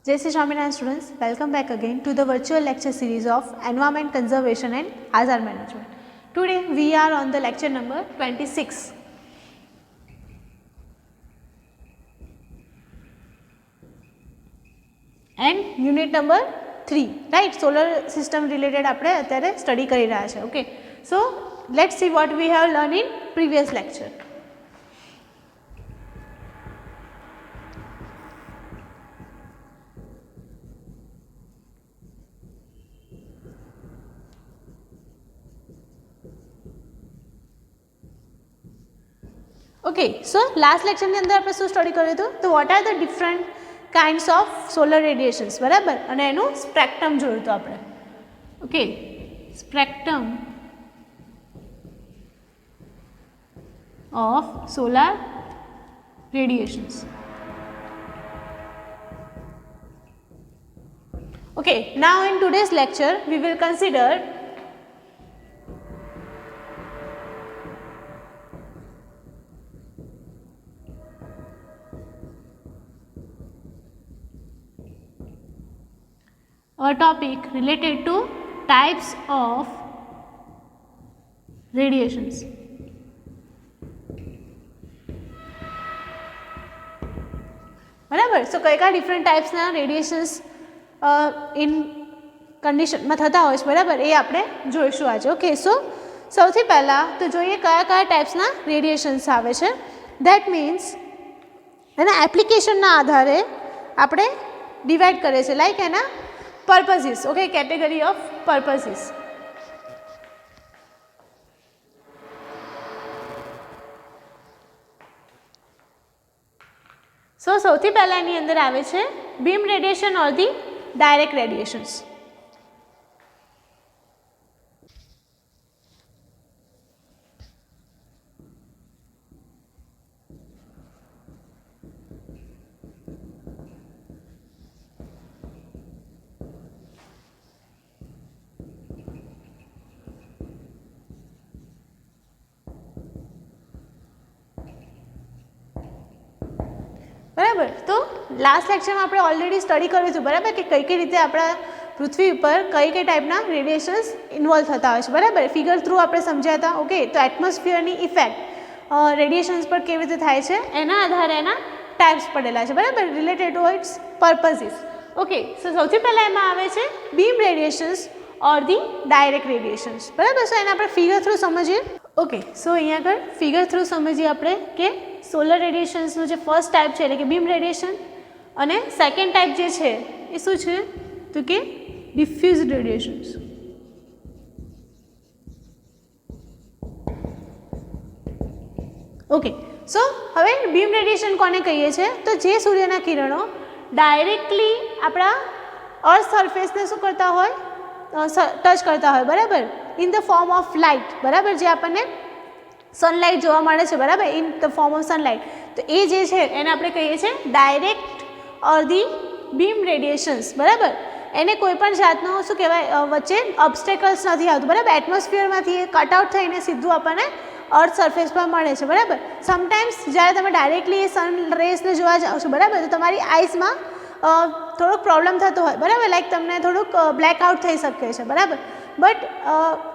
Jai Shri Swaminarayan students, welcome back again to the virtual lecture series of Environment Conservation and Hazard Management. Today we are on the lecture number 26. And unit number 3, right? Solar system related આપણે અત્યારે study કરી રહ્યા છે. Okay. So let's see what we have learned in previous lecture. Okay, so last lecture ની અંદર આપણે શું study કર્યું હતું? તો what are the different kinds of solar radiations, બરાબર? અને એનું સ્પેક્ટ્રમ જોયું હતું આપણે. Okay, spectrum of solar radiations. Okay, now in today's lecture we will consider a topic related to types of radiations. બરાબર? સો કયા ડિફરન્ટ ટાઈપ્સના રેડિએશન્સ ઇન કન્ડિશનમાં થતા હોય છે, બરાબર? એ આપણે જોઈશું આજે. ઓકે, સો સૌથી પહેલાં તો જોઈએ કયા કયા ટાઈપ્સના રેડિએશન્સ આવે છે. ધેટ મીન્સ એના એપ્લિકેશનના આધારે આપણે ડિવાઈડ કરીએ છીએ, લાઈક એના purposes. Okay, category of purposes. So સૌથી પહેલા એની અંદર આવે છે beam radiation or the direct radiations. બરાબર? તો લાસ્ટ લેક્ચરમાં આપણે ઓલરેડી સ્ટડી કર્યું હતું, બરાબર, કે કઈ કઈ રીતે આપણા પૃથ્વી ઉપર કઈ કઈ ટાઈપના રેડિએશન્સ ઇન્વોલ્વ થતા હોય છે, બરાબર? ફિગર થ્રુ આપણે સમજ્યા હતા. ઓકે, તો એટમોસ્ફિયરની ઇફેક્ટ રેડિએશન્સ પર કેવી રીતે થાય છે એના આધારે એના ટાઈપ્સ પડેલા છે, બરાબર, રિલેટેડ ટુ ઇટ્સ પર્પઝીસ. ઓકે, સો સૌથી પહેલાં એમાં આવે છે બીમ રેડિએશન્સ ઓર ધી ડાયરેક્ટ રેડિએશન્સ, બરાબર? સો એને આપણે ફિગર થ્રુ સમજીએ. ઓકે, સો અહીંયા આગળ ફિગર થ્રુ સમજીએ આપણે કે સોલર રેડિએશન્સનું જે ફર્સ્ટ ટાઈપ છે એટલે કે બીમ રેડિએશન, અને સેકન્ડ ટાઈપ જે છે એ શું છે તો કે ડિફ્યુઝડ રેડિએશન્સ. ઓકે, સો હવે બીમ રેડિએશન કોને કહીએ છીએ? તો જે સૂર્યના કિરણો ડાયરેક્ટલી આપણા અર્થ સરફેસને શું કરતા હોય, ટચ કરતા હોય, બરાબર, in the form of light, બરાબર, જે આપણને સનલાઇટ જોવા મળે છે, બરાબર, in the form of sunlight. તો એ જે છે એને આપણે કહીએ છીએ ડાયરેક્ટ ઓર ધી બીમ રેડિએશન્સ, બરાબર. એને કોઈ પણ જાતનો શું કહેવાય વચ્ચે ઓબ્સ્ટેકલ્સ નથી આવતું, બરાબર. એટમોસ્ફિયરમાંથી એ કટઆઉટ થઈને સીધું આપણને અર્થ સરફેસ પર મળે છે, બરાબર. સમટાઈમ્સ જ્યારે તમે ડાયરેક્ટલી એ સન રેસને જોવા જાઓ છો, બરાબર, તો તમારી આઈસમાં થોડોક પ્રોબ્લેમ થતો હોય, બરાબર, લાઈક તમને થોડુંક બ્લેકઆઉટ થઈ શકે છે, બરાબર. બટ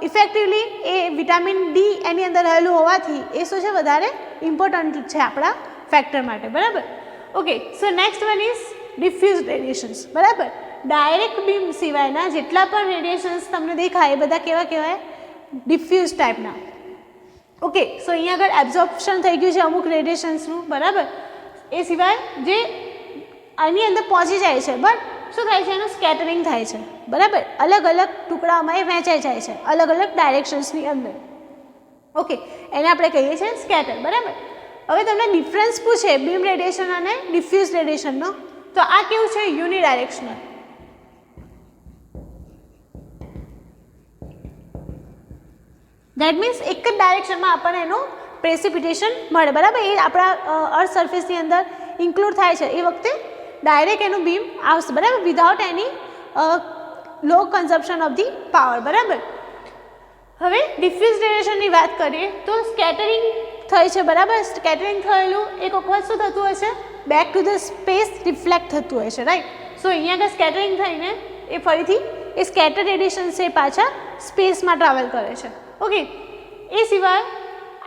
ઇફેક્ટિવલી એ વિટામિન ડી એની અંદર રહેલું હોવાથી એ શું છે વધારે ઇમ્પોર્ટન્ટ છે આપણા ફેક્ટર માટે, બરાબર. Okay, so next one is diffuse radiations, બરાબર. ડાયરેક્ટ બીમ સિવાયના જેટલા પણ રેડિએશન્સ તમને દેખાય એ બધા કેવા કહેવાય? ડિફ્યુઝ ટાઈપના. ઓકે, સો અહીંયા આગળ એબ્ઝોર્પ્શન થઈ ગયું છે અમુક રેડિએશન્સનું, બરાબર. એ સિવાય જે આની અંદર પહોંચી જાય છે, બટ શું થાય છે? એનું સ્કેટરિંગ થાય છે, બરાબર. અલગ અલગ ટુકડાઓમાં એ વહેંચાઈ જાય છે અલગ અલગ ડાયરેક્શન્સની અંદર. ઓકે, એને આપણે કહીએ છીએ સ્કેટર, બરાબર. હવે તમને ડિફરન્સ પૂછે બીમ રેડિએશન અને ડિફ્યુઝ રેડિએશનનો, તો આ કેવું છે? યુનિડાયરેક્શનલ. દેટ મીન્સ એક જ ડાયરેક્શનમાં આપણને એનું પ્રેસિપિટેશન મળે, બરાબર. એ આપણા અર્થ સરફેસની અંદર ઇન્ક્લુડ થાય છે. એ વખતે ડાયરેક્ટ એનું બીમ આવશે, બરાબર, without any low consumption of the power, બરાબર. હવે ડિફ્યુઝ રેડિએશનની વાત કરીએ તો સ્કેટરિંગ થઈ છે, બરાબર. સ્કેટરિંગ થયેલું એક વખત શું થતું હોય છે? Back to the space reflect થતું હોય છે, રાઈટ. સો અહીંયા આગળ સ્કેટરિંગ થઈને એ ફરીથી એ સ્કેટર રેડિયેશન છે પાછા સ્પેસમાં ટ્રાવેલ કરે છે. ઓકે, એ સિવાય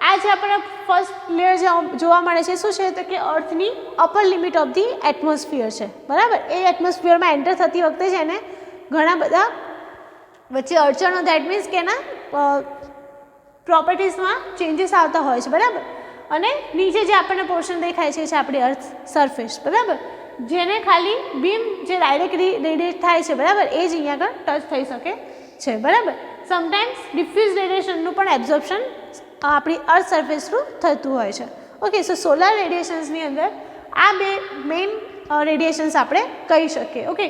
આ જે આપણને ફર્સ્ટ લેયર જોવા મળે છે શું છે તો કે અર્થની upper limit of the atmosphere છે, બરાબર. એ એટમોસ્ફિયરમાં એન્ટર થતી વખતે છે એને ઘણા બધા વચ્ચે અડચણો, દેટ મીન્સ કે એના પ્રોપર્ટીઝમાં ચેન્જીસ આવતા હોય છે, બરાબર. અને નીચે જે આપણને પોર્શન દેખાય છે આપણી અર્થ સરફેસ, બરાબર, જેને ખાલી બીમ જે ડાયરેક્ટલી રેડિયેટ થાય છે, બરાબર, એ જ અહીંયા આગળ ટચ થઈ શકે છે, બરાબર. સમટાઈમ્સ ડિફ્યુઝ રેડિયેશનનું પણ એબ્ઝોર્પ્શન આપણી અર્થ સરફેસ થ્રુ થતું હોય છે. ઓકે, સો સોલાર રેડિયેશન્સની અંદર આ બે મેઇન રેડિયેશન્સ આપણે કહી શકીએ. ઓકે,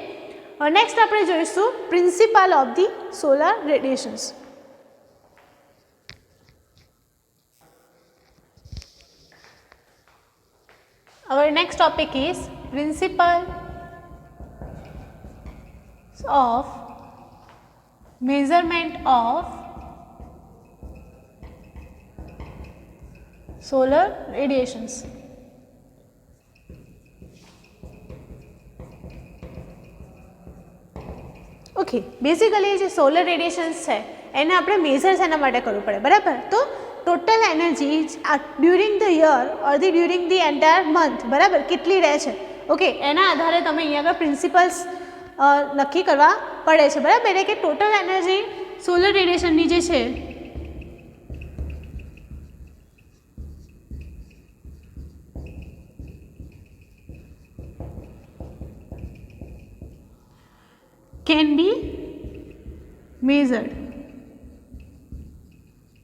નેક્સ્ટ આપણે જોઈશું principle of the solar radiations. Our next topic is principles of measurement of solar radiations. Okay, basically જે સોલર રેડિયેશન્સ છે એને આપણે મેઝર શેના માટે કરવું પડે, બરાબર. તો total energy during the year or during the entire month, બરાબર, કેટલી રહે છે. ઓકે, એના આધારે તમે અહીંયા આગળ પ્રિન્સિપલ્સ નક્કી કરવા પડે છે, બરાબર. એટલે કે ટોટલ એનર્જી સોલર રેડિયેશનની જે છે can be measured,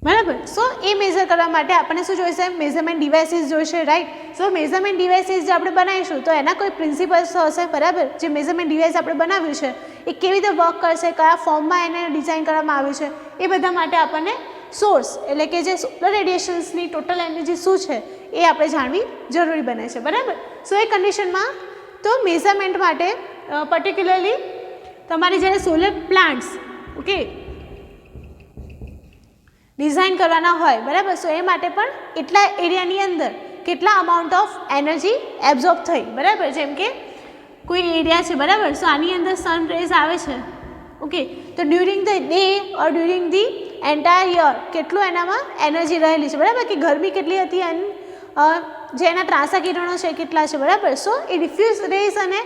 બરાબર. સો એ મેઝર કરવા માટે આપણને શું જોઈશે, મેઝરમેન્ટ ડિવાઇસીસ જોઈશે, રાઈટ. સો મેઝરમેન્ટ ડિવાઇસીસ જે આપણે બનાવીશું તો એના કોઈ પ્રિન્સિપલ્સ હશે, બરાબર. જે મેઝરમેન્ટ ડિવાઇસ આપણે બનાવ્યું છે એ કેવી રીતે વર્ક કરશે, કયા ફોર્મમાં એને ડિઝાઇન કરવામાં આવ્યું છે, એ બધા માટે આપણને સોર્સ એટલે કે જે સોલર રેડિયેશન્સની ટોટલ એનર્જી શું છે એ આપણે જાણવી જરૂરી બને છે, બરાબર. સો એ કન્ડિશનમાં તો મેઝરમેન્ટ માટે પર્ટિક્યુલરલી તમારે જ્યારે સોલર પ્લાન્ટ્સ, ઓકે, ડિઝાઇન કરવાના હોય, બરાબર. સો એ માટે પણ એટલા એરિયાની અંદર કેટલા અમાઉન્ટ ઓફ એનર્જી એબ્ઝોર્બ થઈ, બરાબર. જેમ કે કોઈ એરિયા છે, બરાબર. સો આની અંદર સન રેઝ આવે છે, ઓકે, તો during the day or during the entire year કેટલું એનામાં એનર્જી રહેલી છે, બરાબર. કે ગરમી કેટલી હતી એન્ડ જે એના ત્રાંસા કિરણો છે કેટલા છે, બરાબર. સો એ ડિફ્યુઝ રેઝ અને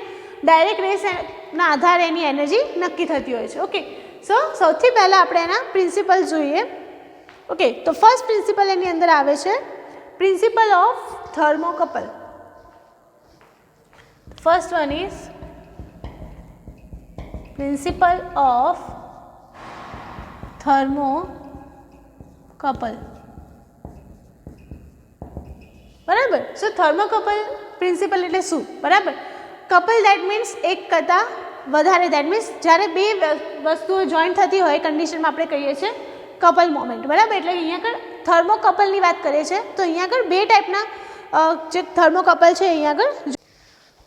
ડાયરેક્ટ રેઝના આધારે એની એનર્જી નક્કી થતી હોય છે. ઓકે, સો સૌથી પહેલાં આપણે એના પ્રિન્સિપલ જોઈએ. ઓકે, તો ફર્સ્ટ પ્રિન્સિપલ એની અંદર આવે છે principal of thermocouple. First one is principal of thermocouple, બરાબર. સો થર્મોકપલ પ્રિન્સિપલ એટલે શું, બરાબર. કપલ દેટ મીન્સ એક કરતાં વધારે, દેટ મીન્સ જ્યારે બે વસ્તુઓ જોઈન્ટ થતી હોય કન્ડિશનમાં આપણે કહીએ છીએ કપલ મોમેન્ટ, બરાબર. એટલે અહીંયા આગળ થર્મોકપલની વાત કરીએ છીએ તો અહીંયા આગળ બે ટાઈપના જે થર્મોકપલ છે અહીંયા આગળ.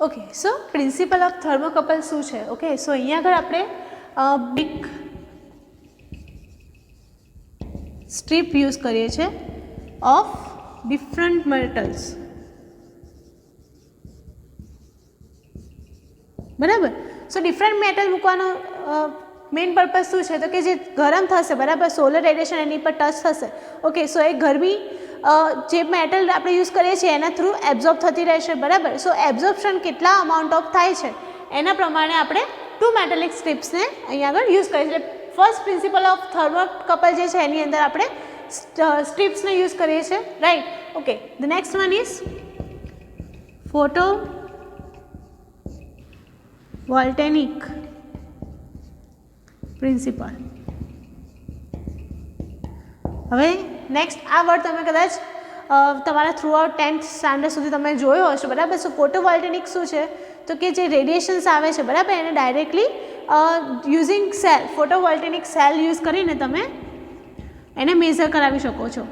Okay, so principal of thermocouple શું છે. ઓકે, સો અહીંયા આગળ આપણે બિગ સ્ટ્રીપ યુઝ કરીએ છીએ ઓફ ડિફરન્ટ મેટલ્સ, બરાબર. સો ડિફરન્ટ મેટલ મૂકવાનો મેઇન પર્પઝ શું છે તો કે જે ગરમ થશે, બરાબર, સોલર રેડિયેશન એની પર ટચ થશે. ઓકે, સો એ ગરમી જે મેટલ આપણે યુઝ કરીએ છીએ એના થ્રુ એબ્ઝોર્બ થતી રહેશે, બરાબર. સો એબ્ઝોર્પ્શન કેટલા અમાઉન્ટ ઓફ થાય છે એના પ્રમાણે આપણે ટુ મેટેલિક સ્ટ્રીપ્સને અહીંયા આગળ યુઝ કરીએ છીએ. ફર્સ્ટ પ્રિન્સિપલ ઓફ થર્મોકપલ જે છે એની અંદર આપણે સ્ટ્રીપ્સને યુઝ કરીએ છીએ, right. Okay, the next one is photo voltaic principle. હવે નેક્સ્ટ આ વર્ડ તમે કદાચ તમારા થ્રુ આઉટ 10th સ્ટાન્ડર્ડ સુધી તમે જોયો હશો, બરાબર. સો ફોટોવોલ્ટેનિક શું છે તો કે જે રેડિયેશન્સ આવે છે, બરાબર, એને directly using cell, photovoltaic cell use કરીને તમે એને મેઝર કરાવી શકો છો,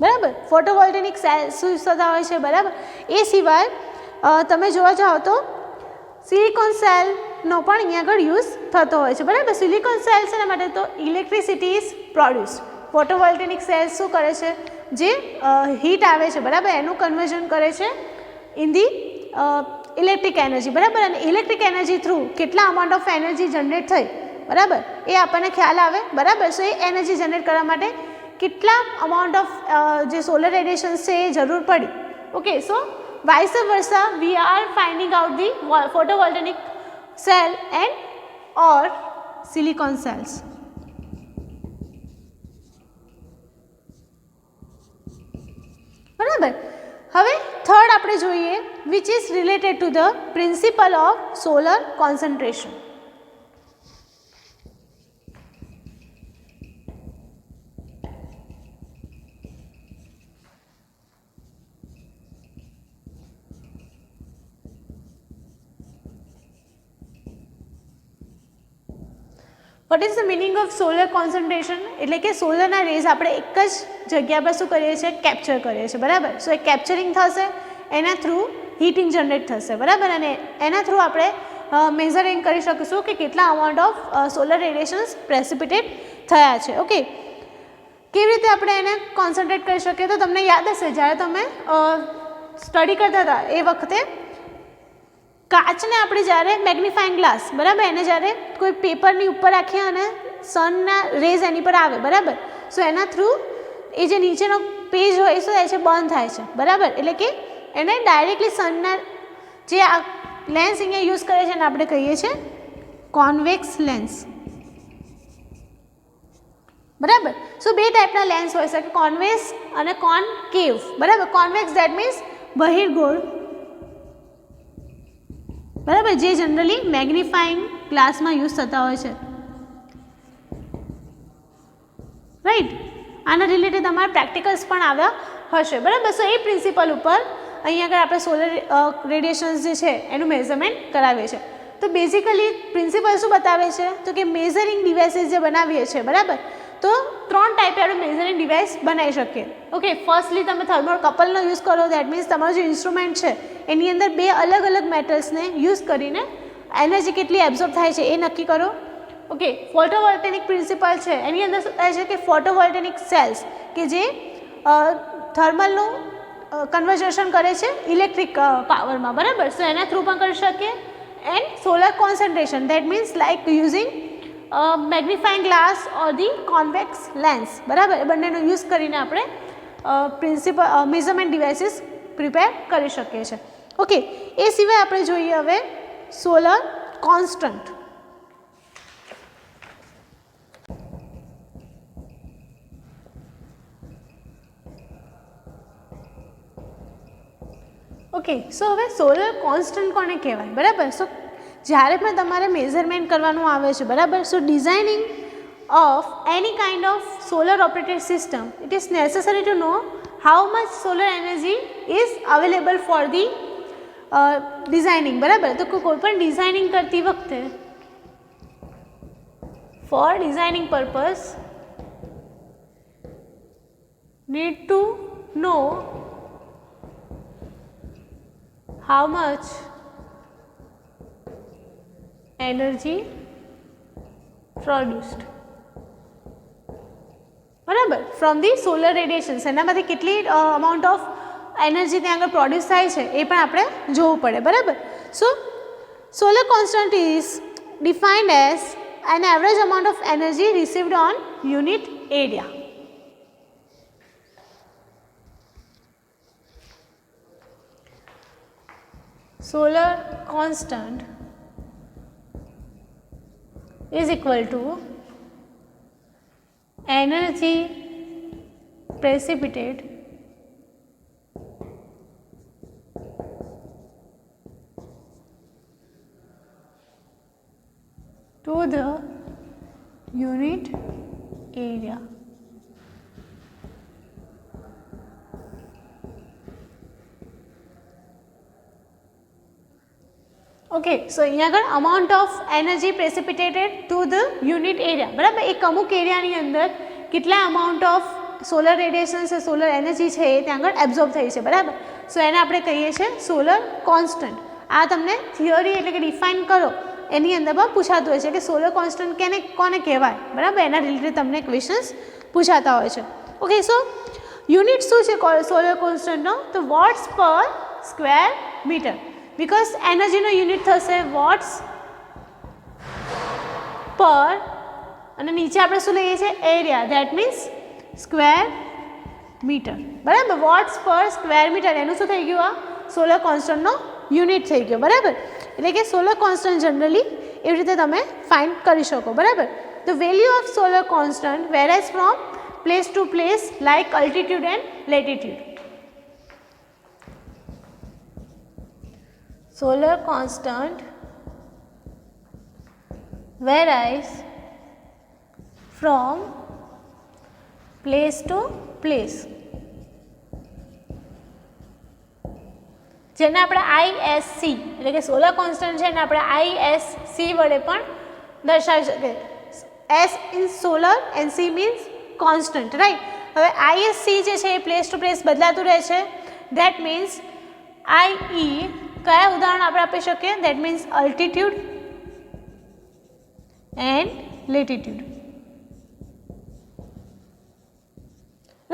બરાબર. ફોટોવોલ્ટેનિક સેલ શું થતા હોય છે, બરાબર. એ સિવાય તમે જોવા જાઓ તો સિલિકોન સેલનો પણ અહીંયા આગળ યુઝ થતો હોય છે, બરાબર. સિલિકોન સેલ શેના માટે તો ઇલેક્ટ્રિસિટી ઇઝ પ્રોડ્યુસ. ફોટોવોલ્ટેનિક સેલ શું કરે છે, જે હીટ આવે છે બરાબર એનું કન્વર્ઝન કરે છે ઇન ધી ઇલેક્ટ્રિક એનર્જી બરાબર. અને ઇલેક્ટ્રિક એનર્જી થ્રુ કેટલા અમાઉન્ટ ઓફ એનર્જી જનરેટ થઈ બરાબર એ આપણને ખ્યાલ આવે બરાબર. સો એ એનર્જી જનરેટ કરવા માટે કેટલા અમાઉન્ટ ઓફ જે સોલર રેડિયેશન્સ છે એ જરૂર પડી. Okay, so vice versa we are finding out the photovoltaic cell and or silicon cells. બરાબર. હવે થર્ડ આપણે જોઈએ which is related to the principle of solar concentration. What is the meaning of solar concentration? એટલે કે સોલરના rays આપણે એક જ જગ્યા પર શું કરીએ છીએ કેપ્ચર કરીએ છીએ બરાબર. સો એ કેપ્ચરિંગ થશે એના થ્રુ હીટિંગ જનરેટ થશે બરાબર. અને એના થ્રુ આપણે મેઝરિંગ કરી શકીશું કે કેટલા અમાઉન્ટ ઓફ સોલર રેડિયેશન્સ પ્રેસિપિટેટ થયા છે. ઓકે, કેવી રીતે આપણે એને કોન્સન્ટ્રેટ કરી શકીએ? તો તમને યાદ હશે જ્યારે તમે સ્ટડી કરતા હતા એ વખતે કાચને આપણે જ્યારે મેગ્નિફાઈંગ ગ્લાસ બરાબર એને જ્યારે કોઈ પેપરની ઉપર રાખીએ અને સનના રેઝ એની પર આવે બરાબર. સો એના થ્રુ એ જે નીચેનો પેજ હોય શું થાય છે બંધ થાય છે બરાબર. એટલે કે એને ડાયરેક્ટલી સનના જે આ લેન્સ અહીંયા યુઝ કરે છે એને આપણે કહીએ છીએ કોન્વેક્સ લેન્સ બરાબર. સો બે ટાઈપના લેન્સ હોય શકે કોન્વેક્સ અને કોનકેવ બરાબર. કોન્વેક્સ દેટ મીન્સ બહિર્ગોળ બરાબર જે જનરલી મેગ્નિફાઈંગ ગ્લાસમાં યુઝ થતા હોય છે રાઈટ. આના રિલેટેડ તમારા પ્રેક્ટિકલ્સ પણ આવ્યા હશે બરાબર. સો એ પ્રિન્સિપલ ઉપર અહીંયા આગળ આપણે સોલર રેડિયેશન્સ જે છે એનું મેઝરમેન્ટ કરાવીએ છીએ. તો બેઝિકલી પ્રિન્સિપલ શું બતાવે છે તો કે મેઝરિંગ ડિવાઇસીસ જે બનાવીએ છીએ બરાબર. તો ત્રણ ટાઈપે આપણે મેઝરિંગ ડિવાઇસ બનાવી શકીએ. ઓકે, ફર્સ્ટલી તમે થર્મોકપલનો યુઝ કરો દેટ મીન્સ તમારું જે ઇન્સ્ટ્રુમેન્ટ છે એની અંદર બે અલગ અલગ મેટલ્સને યુઝ કરીને એનર્જી કેટલી એબ્ઝોર્બ થાય છે એ નક્કી કરો. ઓકે, ફોટોવોલ્ટેનિક પ્રિન્સિપલ છે એની અંદર શું થાય છે કે ફોટોવોલ્ટેનિક સેલ્સ કે જે થર્મલનું કન્વર્ઝેશન કરે છે ઇલેક્ટ્રિક પાવરમાં બરાબર. સો એના થ્રુ પણ કરી શકીએ. And solar concentration that means like using magnifying glass or the convex lens બરાબર. એ બંનેનો યુઝ કરીને આપણે પ્રિન્સિપલ મેઝરમેન્ટ ડિવાઇસીસ પ્રિપેર કરી શકીએ છીએ. ઓકે, એ સિવાય આપણે જોઈએ હવે સોલર કોન્સ્ટન્ટ. ઓકે, સો હવે સોલર કોન્સ્ટન્ટ કોને કહેવાય બરાબર. સો જ્યારે પણ તમારે મેઝરમેન્ટ કરવાનું આવે છે બરાબર. So designing of any kind of solar operated system it is necessary to know how much solar energy is available for the designing બરાબર. તો કોઈ પણ ડિઝાઇનિંગ કરતી વખતે for designing purpose need to know how much energy produced બરાબર from the solar radiations. એનામાંથી કેટલી amount of energy ત્યાં આગળ પ્રોડ્યુસ થાય છે એ પણ આપણે જોવું પડે બરાબર. So solar constant is defined as an average amount of energy received on unit area. Solar constant is equal to energy precipitate to the unit area. Okay, so અહીંયા આગળ amount of energy precipitated to the unit area બરાબર. એક અમુક એરિયાની અંદર કેટલા amount of solar radiations solar energy છે એ ત્યાં આગળ એબ્ઝોર્બ થઈ છે બરાબર. સો એને આપણે કહીએ છીએ સોલર કોન્સ્ટન્ટ. આ તમને થિયરી એટલે કે ડિફાઇન કરો એની અંદર પણ પૂછાતું હોય છે કે સોલર કોન્સ્ટન્ટ કોને કહેવાય બરાબર. એના રિલેટેડ તમને ક્વેશ્ચન્સ પૂછાતા હોય છે. ઓકે, સો યુનિટ શું છે સોલર કોન્સ્ટન્ટનો? તો watts per square metre, because એનર્જીનો યુનિટ થશે વોટ્સ પર, અને નીચે આપણે શું લઈએ છીએ? Area, that means square metre, બરાબર. વોટ્સ પર સ્ક્વેર મીટર એનું શું થઈ ગયું? આ સોલર કોન્સ્ટન્ટનો યુનિટ થઈ ગયો, બરાબર. એટલે કે સોલર કોન્સ્ટન્ટ જનરલી એવી રીતે તમે ફાઇન્ડ કરી શકો, બરાબર. The value of solar constant varies from place two place like altitude and latitude. Solar constant varies from place two place, જેને આપણે ISC એટલે કે સોલર કોન્સ્ટન્ટ છે એને આપણે ISC વડે પણ દર્શાવી શકીએ. S is solar and C means constant, right. હવે ISC જે છે એ પ્લેસ ટુ પ્લેસ બદલાતું રહે છે, ધેટ મીન્સ IE કયા ઉદાહરણ આપણે આપી શકીએ? That means altitude and latitude,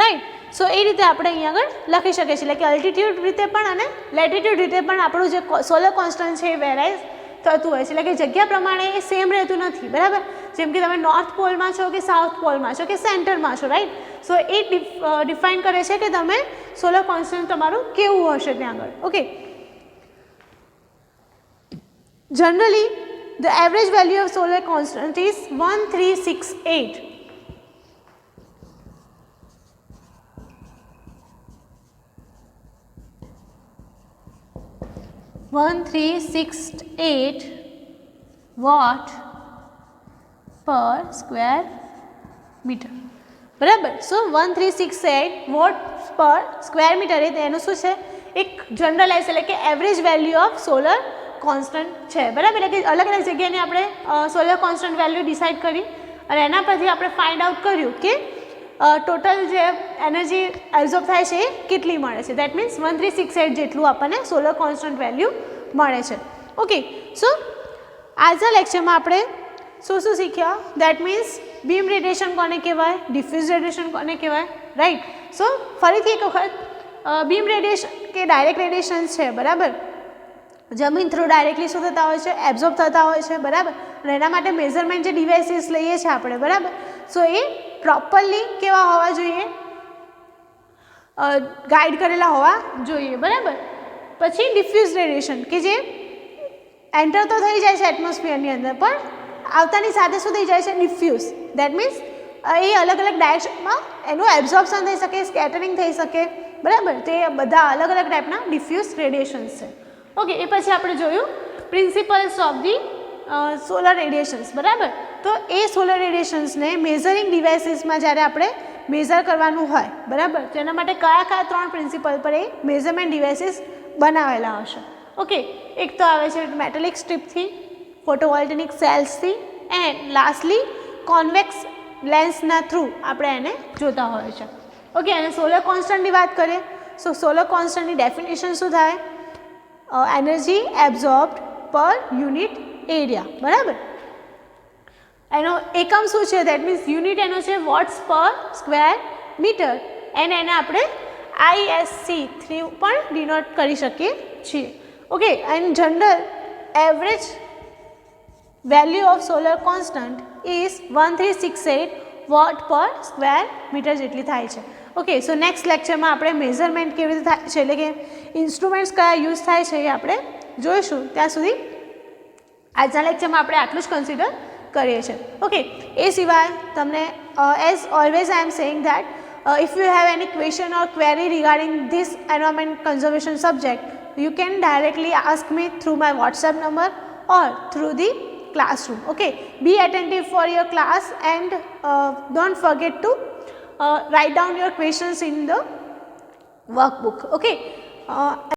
right. So એ રીતે આપણે અહીંયા આગળ લખી શકીએ છીએ, એટલે કે અલ્ટિટ્યુડ રીતે પણ અને લેટિટ્યુડ રીતે પણ આપણું જે સોલર કોન્સ્ટન્ટ છે એ વેરાઇઝ થતું હોય છે, એટલે કે જગ્યા પ્રમાણે એ સેમ રહેતું નથી, બરાબર. જેમ કે તમે નોર્થ પોલમાં છો કે સાઉથ પોલમાં છો કે સેન્ટરમાં છો, રાઈટ. સો એ ડિફાઇન કરે છે કે તમે સોલર કોન્સ્ટન્ટ તમારું કેવું હશે ત્યાં આગળ. Okay, generally the average value of solar constant is 1368. 1368 watt per square metre, બરાબર. So 1368 watt per square metre એ એનું શું છે? એક જનરલાઇઝ એટલે કે average value of solar constant છે, બરાબર. એટલે કે અલગ અલગ જગ્યાની આપણે સોલર કોન્સ્ટન્ટ વેલ્યુ ડિસાઇડ કરી અને એના પરથી આપણે ફાઇન્ડ આઉટ કર્યું કે ટોટલ જે એનર્જી એબ્ઝોર્બ થાય છે એ કેટલી મળે છે. દેટ મીન્સ 1368 જેટલું આપણને સોલર કોન્સ્ટન્ટ વેલ્યુ મળે છે. ઓકે, સો આજના લેક્ચરમાં આપણે શું શું શીખ્યા? દેટ મીન્સ બીમ રેડિયેશન કોને કહેવાય, ડિફ્યુઝ રેડિયેશન કોને કહેવાય, રાઈટ. સો ફરીથી એક વખત બીમ રેડિયેશન કે ડાયરેક્ટ રેડિયેશન છે, બરાબર. જમીન થ્રુ ડાયરેક્ટલી શું થતા હોય છે? એબ્ઝોર્બ થતા હોય છે, બરાબર. અને એના માટે મેઝરમેન્ટ જે ડિવાઇસીસ લઈએ છીએ આપણે, બરાબર. સો એ પ્રોપરલી કેવા હોવા જોઈએ? ગાઈડ કરેલા હોવા જોઈએ, બરાબર. પછી ડિફ્યુઝ રેડિયેશન કે જે એન્ટર તો થઈ જાય છે એટમોસ્ફિયરની અંદર, પણ આવતાની સાથે શું થઈ જાય છે? ડિફ્યુઝ. દેટ મીન્સ એ અલગ અલગ ડાયરેક્શનમાં એનું એબ્ઝોર્પ્શન થઈ શકે, સ્કેટરિંગ થઈ શકે, બરાબર. તે બધા અલગ અલગ ટાઈપના ડિફ્યુઝ રેડિયેશન્સ છે. ઓકે, એ પછી આપણે જોયું પ્રિન્સિપલ્સ ઓફ ધી સોલર રેડિયેશન્સ, બરાબર. તો એ સોલર રેડિયેશન્સને મેઝરિંગ ડિવાઇસીસમાં જ્યારે આપણે મેઝર કરવાનું હોય, બરાબર, તો એના માટે કયા કયા 3 પ્રિન્સિપલ પર એ મેઝરમેન્ટ ડિવાઇસીસ બનાવેલા હશે? ઓકે, એક તો આવે છે મેટાલિક સ્ટ્રીપથી, ફોટોવોલ્ટેનિક સેલ્સથી, એન્ડ લાસ્ટલી કોન્વેક્સ લેન્સના થ્રુ આપણે એને જોતા હોય છે. ઓકે, અને સોલર કોન્સ્ટન્ટની વાત કરીએ, સો સોલર કોન્સ્ટન્ટની ડેફિનેશન શું થાય? એનર્જી એબ્ઝોર્બ્ડ પર યુનિટ એરિયા, બરાબર. એનો એકમ શું છે? દેટ મીન્સ યુનિટ એનો છે વોટ્સ પર સ્ક્વેર મીટર, એને આપણે ISC થ્રુ પણ ડિનોટ કરી શકીએ છીએ. Okay, and general average value of solar constant is 1368 watt per square metre જેટલી થાય છે. ઓકે, સો નેક્સ્ટ લેક્ચરમાં આપણે મેઝરમેન્ટ કેવી રીતે થાય છે, એટલે કે ઇન્સ્ટ્રુમેન્ટ્સ કયા યુઝ થાય છે એ આપણે જોઈશું. ત્યાં સુધી આજના લેક્ચરમાં આપણે આટલું જ કન્સિડર કરીએ છીએ. ઓકે, એ સિવાય તમને as always I am saying that if you have any question or query regarding this environment conservation subject, you can directly ask me through my WhatsApp number or through the classroom. Okay, be attentive for your class and don't forget to write down your questions in the workbook. Okay.